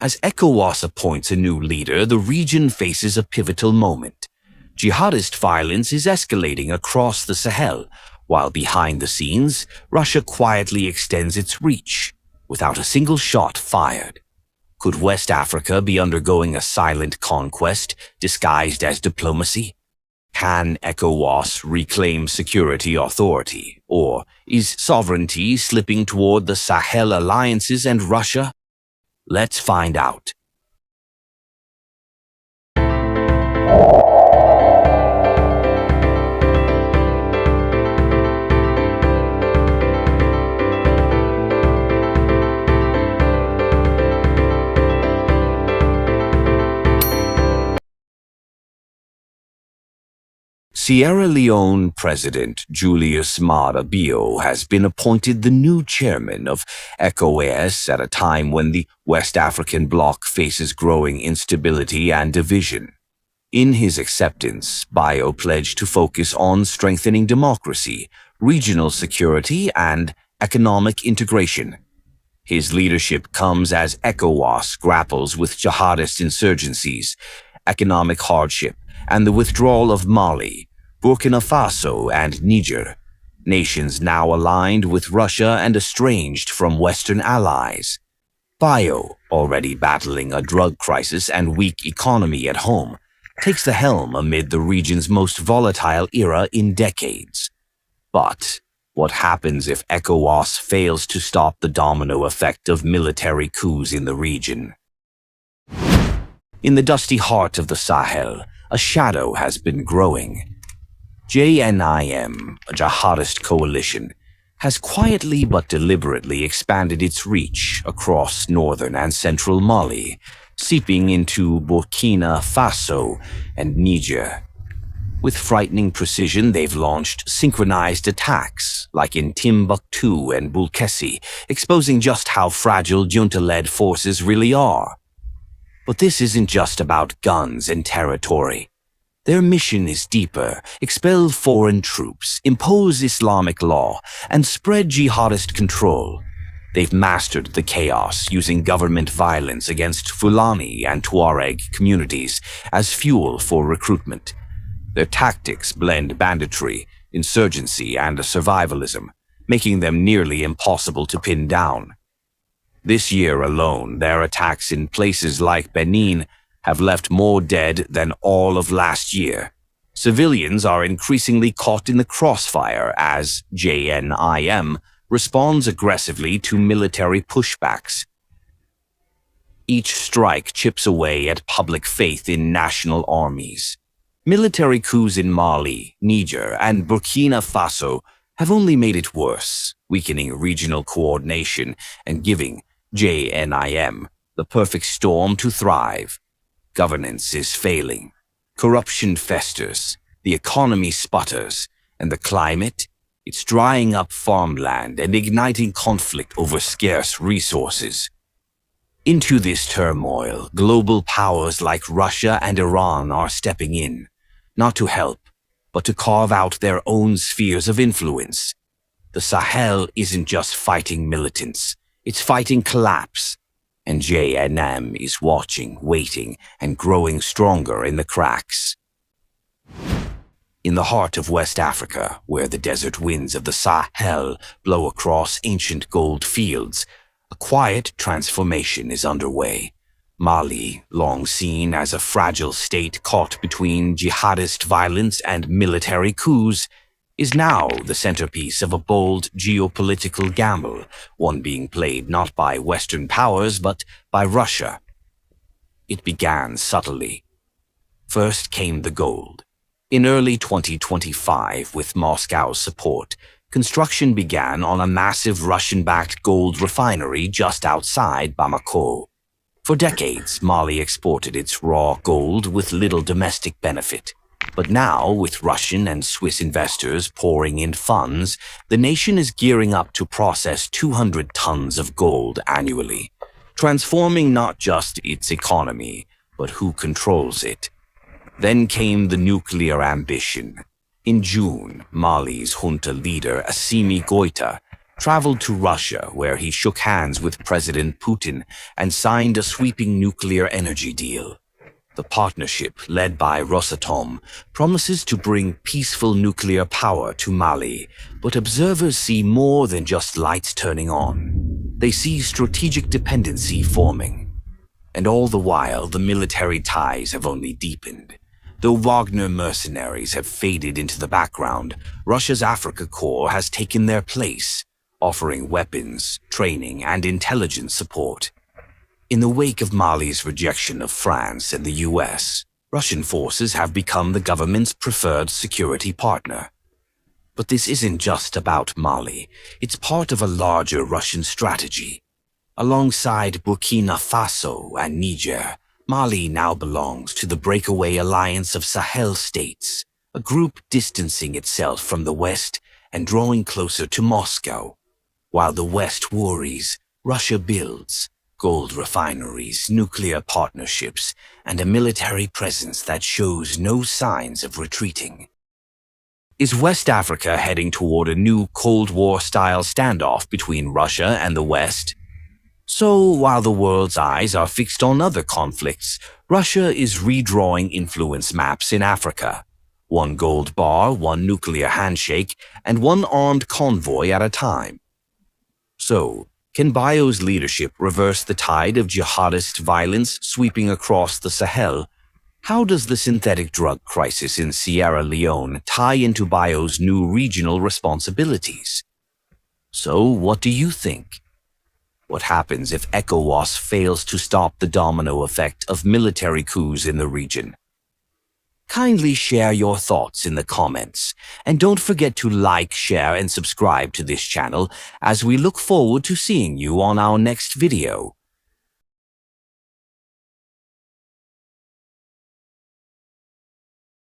As ECOWAS appoints a new leader, the region faces a pivotal moment. Jihadist violence is escalating across the Sahel, while behind the scenes, Russia quietly extends its reach, without a single shot fired. Could West Africa be undergoing a silent conquest disguised as diplomacy? Can ECOWAS reclaim security authority, or is sovereignty slipping toward the Sahel alliances and Russia? Let's find out. Sierra Leone President Julius Maada has been appointed the new chairman of ECOWAS at a time when the West African bloc faces growing instability and division. In his acceptance, Bio pledged to focus on strengthening democracy, regional security, and economic integration. His leadership comes as ECOWAS grapples with jihadist insurgencies, economic hardship, and the withdrawal of Mali, Burkina Faso, and Niger, nations now aligned with Russia and estranged from Western allies. Bio, already battling a drug crisis and weak economy at home, takes the helm amid the region's most volatile era in decades. But what happens if ECOWAS fails to stop the domino effect of military coups in the region? In the dusty heart of the Sahel, a shadow has been growing. JNIM, a jihadist coalition, has quietly but deliberately expanded its reach across northern and central Mali, seeping into Burkina Faso and Niger. With frightening precision, they've launched synchronized attacks, like in Timbuktu and Bulkesi, exposing just how fragile junta-led forces really are. But this isn't just about guns and territory. Their mission is deeper: expel foreign troops, impose Islamic law, and spread jihadist control. They've mastered the chaos, using government violence against Fulani and Tuareg communities as fuel for recruitment. Their tactics blend banditry, insurgency, and survivalism, making them nearly impossible to pin down. This year alone, their attacks in places like Benin have left more dead than all of last year. Civilians are increasingly caught in the crossfire as JNIM responds aggressively to military pushbacks. Each strike chips away at public faith in national armies. Military coups in Mali, Niger, and Burkina Faso have only made it worse, weakening regional coordination and giving JNIM the perfect storm to thrive. Governance is failing. Corruption festers. The economy sputters. And the climate? It's drying up farmland and igniting conflict over scarce resources. Into this turmoil, global powers like Russia and Iran are stepping in, not to help, but to carve out their own spheres of influence. The Sahel isn't just fighting militants, it's fighting collapse. And JNIM is watching, waiting, and growing stronger in the cracks. In the heart of West Africa, where the desert winds of the Sahel blow across ancient gold fields, a quiet transformation is underway. Mali, long seen as a fragile state caught between jihadist violence and military coups, is now the centerpiece of a bold geopolitical gamble, one being played not by Western powers but by Russia. It began subtly. First came the gold. In early 2025, with Moscow's support, construction began on a massive Russian-backed gold refinery just outside Bamako. For decades, Mali exported its raw gold with little domestic benefit. But now, with Russian and Swiss investors pouring in funds, the nation is gearing up to process 200 tons of gold annually, transforming not just its economy, but who controls it. Then came the nuclear ambition. In June, Mali's junta leader Assimi Goïta traveled to Russia, where he shook hands with President Putin and signed a sweeping nuclear energy deal. The partnership, led by Rosatom, promises to bring peaceful nuclear power to Mali, but observers see more than just lights turning on. They see strategic dependency forming. And all the while, the military ties have only deepened. Though Wagner mercenaries have faded into the background, Russia's Africa Corps has taken their place, offering weapons, training, and intelligence support. In the wake of Mali's rejection of France and the US, Russian forces have become the government's preferred security partner. But this isn't just about Mali. It's part of a larger Russian strategy. Alongside Burkina Faso and Niger, Mali now belongs to the breakaway alliance of Sahel states, a group distancing itself from the West and drawing closer to Moscow. While the West worries, Russia builds gold refineries, nuclear partnerships, and a military presence that shows no signs of retreating. Is West Africa heading toward a new Cold War-style standoff between Russia and the West? So, while the world's eyes are fixed on other conflicts, Russia is redrawing influence maps in Africa. One gold bar, one nuclear handshake, and one armed convoy at a time. So, can Bio's leadership reverse the tide of jihadist violence sweeping across the Sahel? How does the synthetic drug crisis in Sierra Leone tie into Bio's new regional responsibilities? So, what do you think? What happens if ECOWAS fails to stop the domino effect of military coups in the region? Kindly share your thoughts in the comments, and don't forget to like, share, and subscribe to this channel as we look forward to seeing you on our next video.